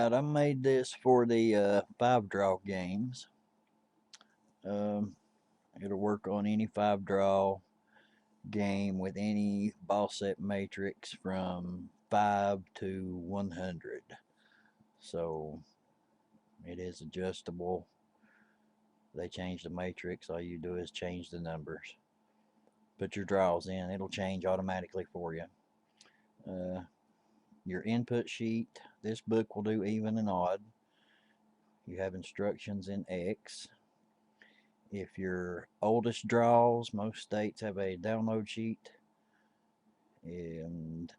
Alright, I made this for the 5-draw games. It'll work on any 5-draw game with any ball set matrix from 5 to 100. So it is adjustable. They change the matrix. All you do is change the numbers. Put your draws in. It'll change automatically for you. Your input sheet. This book will do even and odd. You have instructions in X. If your oldest draws, most states have a download sheet, and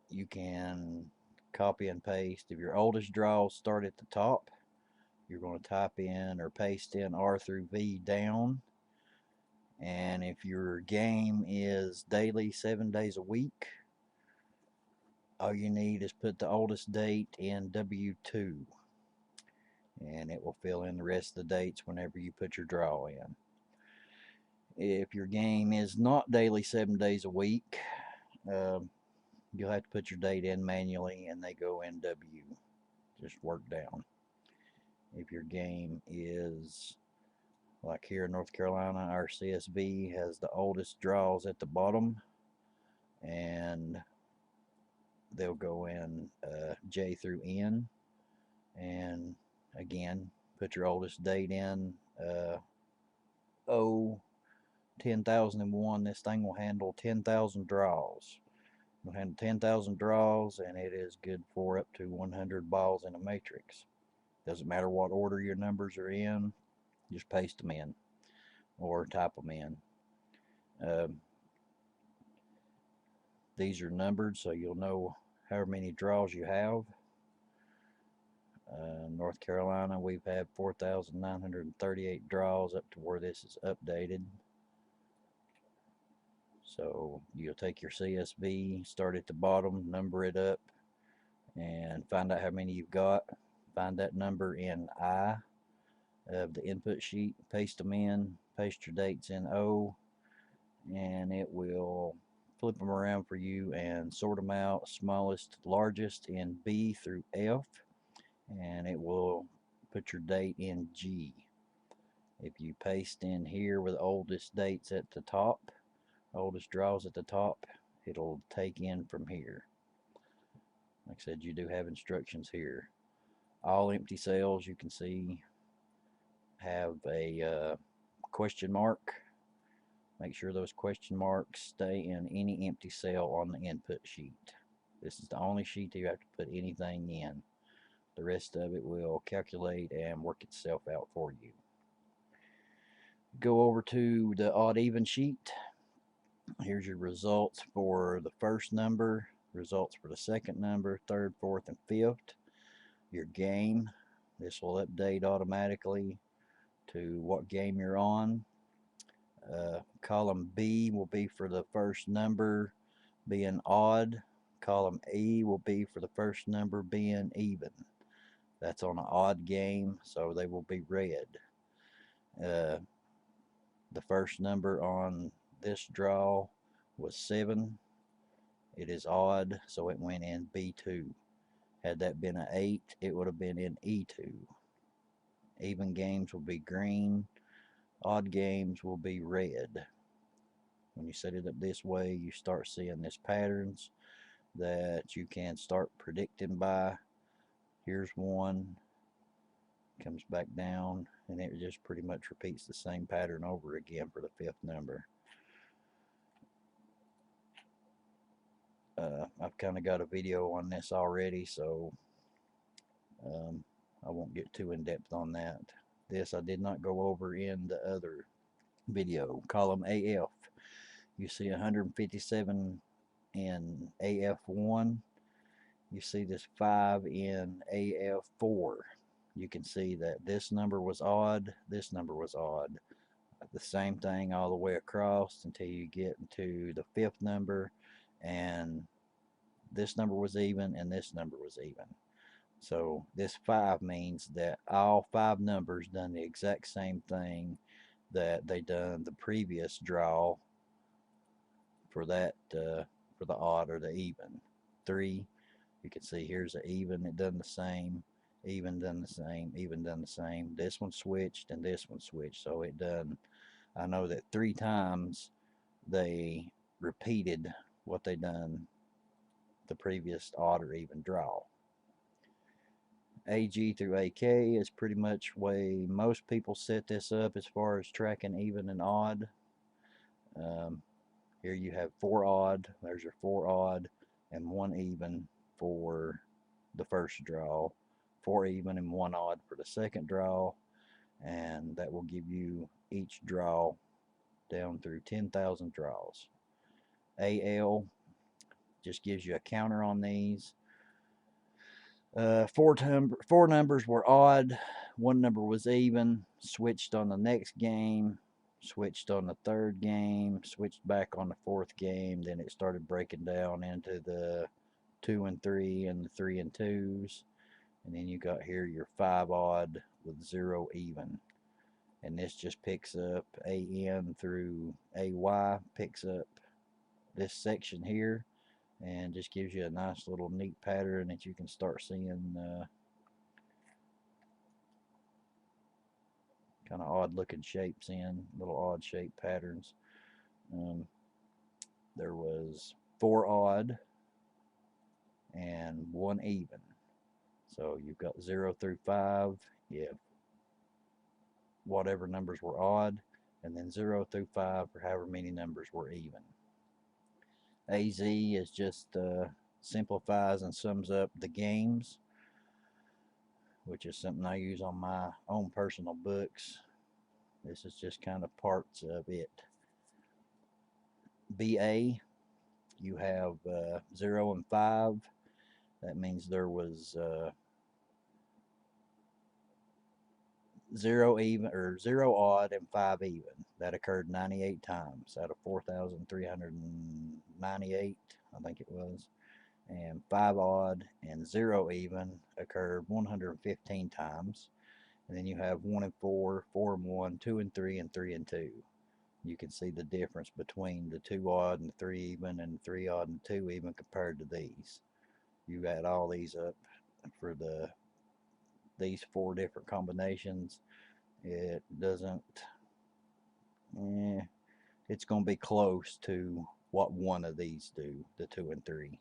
you can copy and paste. If your oldest draws start at the top, you're going to type in or paste in R through V down. And if your game is daily, 7 days a week, all you need is put the oldest date in W2, and it will fill in the rest of the dates whenever you put your draw in. If your game is not daily, 7 days a week, you'll have to put your date in manually, and they go in W. Just work down. If your game is like here in North Carolina, our CSV has the oldest draws at the bottom, and they'll go in J through N. And again, put your oldest date in O 10,001. This thing will handle 10,000 draws. It'll handle 10,000 draws, and it is good for up to 100 balls in a matrix. Doesn't matter what order your numbers are in, just paste them in or type them in. These are numbered, so you'll know how many draws you have. North Carolina, we've had 4,938 draws up to where this is updated. So you'll take your CSV, start at the bottom, number it up, and find out how many you've got. Find that number in I of the input sheet, paste them in, paste your dates in O, and it will flip them around for you and sort them out, smallest to largest in B through F, and it will put your date in G. If you paste in here with oldest dates at the top, oldest draws at the top, it'll take in from here. Like I said, you do have instructions here. All empty cells, you can see, have a question mark. Make sure those question marks stay in any empty cell on the input sheet. This is the only sheet that you have to put anything in. The rest of it will calculate and work itself out for you. Go over to the odd even sheet. Here's your results for the first number, results for the second number, third, fourth, and fifth. Your game. This will update automatically to what game you're on. Column B will be for the first number being odd. Column E will be for the first number being even. That's on an odd game, so they will be red. The first number on this draw was 7. It is odd, so it went in B2. Had that been an 8, it would have been in E2. Even games will be green. Odd games will be red. When you set it up this way, you start seeing these patterns that you can start predicting by. Here's one, comes back down, and it just pretty much repeats the same pattern over again for the fifth number. I've kind of got a video on this already, so I won't get too in depth on that. This I did not go over in the other video. Column AF, you see 157 in AF1. You see this 5 in AF4. You can see that this number was odd, this number was odd. The same thing all the way across until you get into the fifth number, and this number was even and this number was even. So this 5 means that all 5 numbers done the exact same thing that they done the previous draw for that for the odd or the even. 3, You can see here's an even, it done the same, even done the same, even done the same. This one switched and this one switched, so it done, I know that 3 times they repeated what they done the previous odd or even draw. AG through AK is pretty much way most people set this up as far as tracking even and odd. Here you have 4 odd, there's your 4 odd, and 1 even for the first draw, 4 even and 1 odd for the second draw, and that will give you each draw down through 10,000 draws. AL just gives you a counter on these. 4 numbers were odd, 1 number was even, switched on the next game, switched on the third game, switched back on the fourth game, then it started breaking down into the 2 and 3 and the 3 and 2s, and then you got here your 5 odd with 0 even, and this just picks up AN through AY, picks up this section here, and just gives you a nice little neat pattern that you can start seeing kind of odd looking shapes in, little odd shaped patterns. There was 4 odd and 1 even. So you've got 0 through 5, you have whatever numbers were odd, and then 0 through 5 for however many numbers were even. AZ is just simplifies and sums up the games, which is something I use on my own personal books. This is just kind of parts of it. BA, you have 0 and 5. That means there was 0 even or 0 odd and 5 even. That occurred 98 times out of 4,398, I think it was. And 5 odd and 0 even occurred 115 times. And then you have 1 and 4, 4 and 1, 2 and 3, and 3 and 2. You can see the difference between the 2 odd and the 3 even and the 3 odd and 2 even compared to these. You add all these up for these 4 different combinations. It doesn't, it's going to be close to what one of these do, the 2 and 3.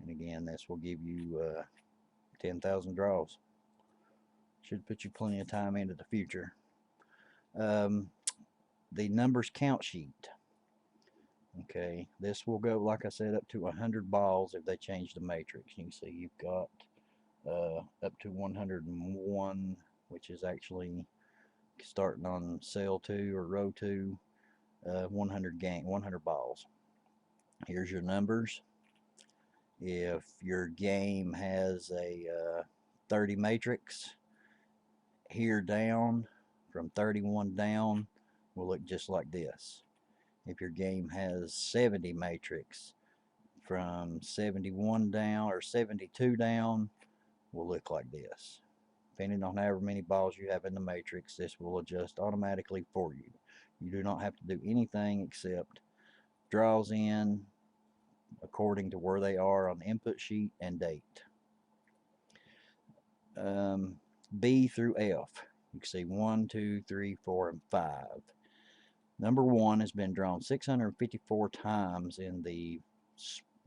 And again, this will give you 10,000 draws. Should put you plenty of time into the future. The numbers count sheet. Okay, this will go, like I said, up to 100 balls if they change the matrix. You can see you've got up to 101, which is actually starting on cell 2 or row 2, 100 balls. Here's your numbers. If your game has a 30 matrix, here down from 31 down will look just like this. If your game has 70 matrix, from 71 down or 72 down will look like this. Depending on however many balls you have in the matrix, this will adjust automatically for you. You do not have to do anything except draws in according to where they are on the input sheet and date. B through F. You can see 1, 2, 3, 4, and 5. Number 1 has been drawn 654 times in the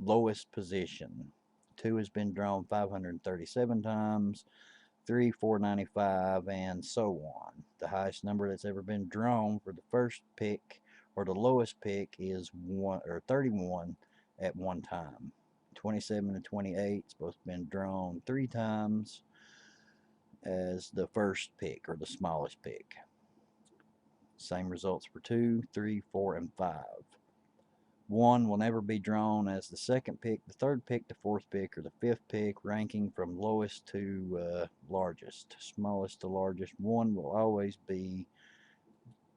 lowest position. 2 has been drawn 537 times. 3, 495, and so on. The highest number that's ever been drawn for the first pick or the lowest pick is 31 at one time. 27 and 28 is both been drawn 3 times as the first pick or the smallest pick. Same results for 2, 3, 4, and 5. 1 will never be drawn as the second pick, the third pick, the fourth pick, or the fifth pick, ranking from lowest to largest. Smallest to largest. 1 will always be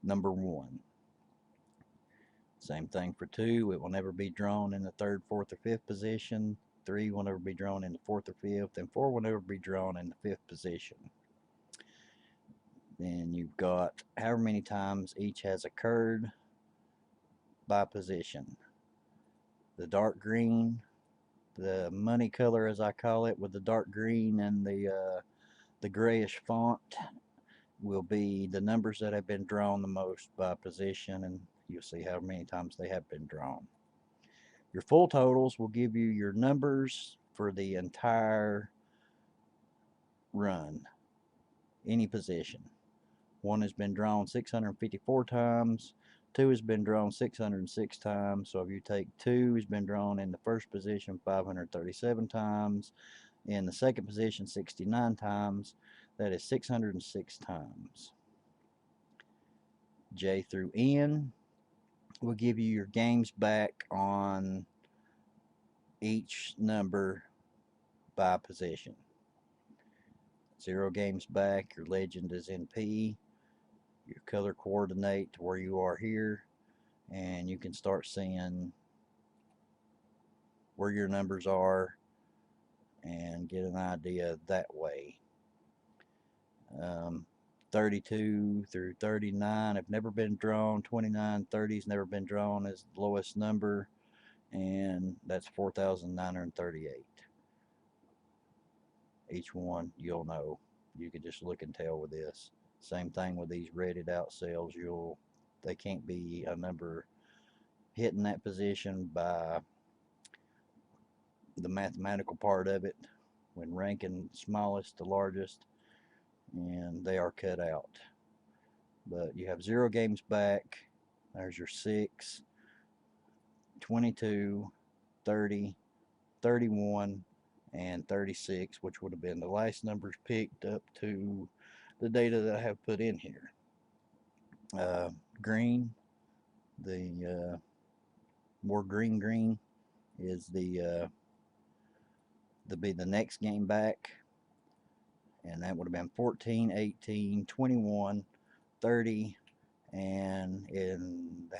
number 1. Same thing for 2. It will never be drawn in the third, fourth, or fifth position. 3 will never be drawn in the fourth or fifth. And 4 will never be drawn in the fifth position. Then you've got however many times each has occurred by position. The dark green, The money color, as I call it, with the dark green and the grayish font, will be the numbers that have been drawn the most by position, and you'll see how many times they have been drawn. Your full totals will give you your numbers for the entire run, any position. 1 has been drawn 654 times, 2 has been drawn 606 times, so if you take 2 has been drawn in the first position 537 times, in the second position 69 times, that is 606 times. J through N will give you your games back on each number by position. 0 games back, your legend is in P, your color coordinate to where you are here, and you can start seeing where your numbers are and get an idea that way. 32 through 39 have never been drawn. 29, 30's never been drawn as the lowest number, and that's 4,938. Each one you'll know. You can just look and tell with this. Same thing with these redded out cells. They can't be a number hitting that position by the mathematical part of it when ranking smallest to largest, and they are cut out. But you have 0 games back. There's your 6, 22, 30, 31, and 36, which would have been the last numbers picked up to the data that I have put in here. Green, the more green is the be the next game back, and that would have been 14, 18, 21, 30, and it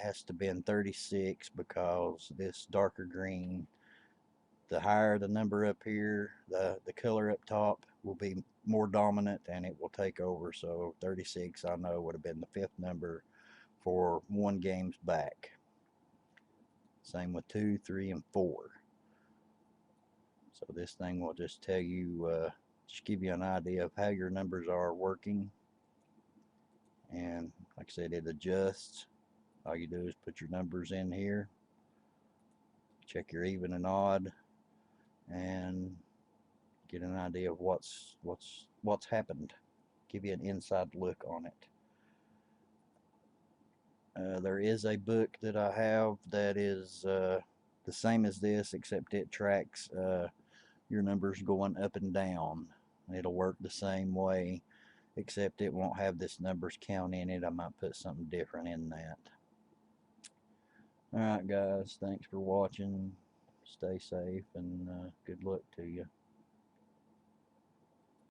has to be in 36 because this darker green, the higher the number up here, the color up top will be more dominant and it will take over. So 36, I know, would have been the 5th number for 1 games back. Same with 2, 3, and 4. So this thing will just tell you, just give you an idea of how your numbers are working. And like I said, it adjusts. All you do is put your numbers in here, check your even and odd, and get an idea of what's happened. Give you an inside look on it. There is a book that I have that is the same as this, except it tracks your numbers going up and down. It'll work the same way, except it won't have this numbers count in it. I might put something different in that. Alright guys, thanks for watching. Stay safe and good luck to you.